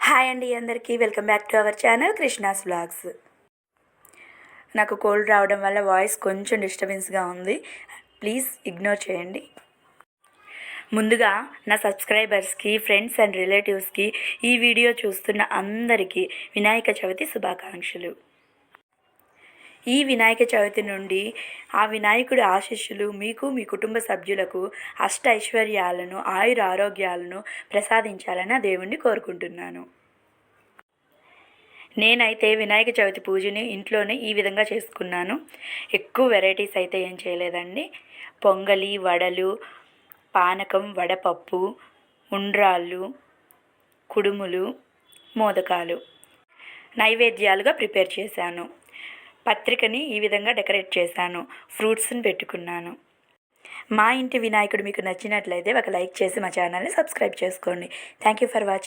Hi అండి అందరికీ welcome back to our channel Krishna's vlogs. నాకు కోల్డ్ రావడం వల్ల వాయిస్ కొంచెం డిస్టర్బెన్స్గా ఉంది, ప్లీజ్ ఇగ్నోర్ చేయండి. ముందుగా నా సబ్స్క్రైబర్స్కి, ఫ్రెండ్స్ అండ్ రిలేటివ్స్కి, ఈ వీడియో చూస్తున్న అందరికీ వినాయక చవితి శుభాకాంక్షలు. ఈ వినాయక చవితి నుండి ఆ వినాయకుడి ఆశీస్సులు మీకు, మీ కుటుంబ సభ్యులకు అష్ట ఐశ్వర్యాలను, ఆయుర ఆరోగ్యాలను ప్రసాదించాలని ఆ దేవుణ్ణి కోరుకుంటున్నాను. నేనైతే వినాయక చవితి పూజని ఇంట్లోనే ఈ విధంగా చేసుకున్నాను. ఎక్కువ వెరైటీస్ అయితే ఏం చేయలేదండి. పొంగలి, వడలు, పానకం, వడపప్పు, ఉండ్రాళ్ళు, కుడుములు, మోదకాలు నైవేద్యాలుగా ప్రిపేర్ చేశాను. పత్రికని ఈ విధంగా డెకరేట్ చేశాను. ఫ్రూట్స్ని పెట్టుకున్నాను. మా ఇంటి వినాయకుడు మీకు నచ్చినట్లయితే ఒక లైక్ చేసి మా ఛానల్ని సబ్స్క్రైబ్ చేసుకోండి. Thank you for watching.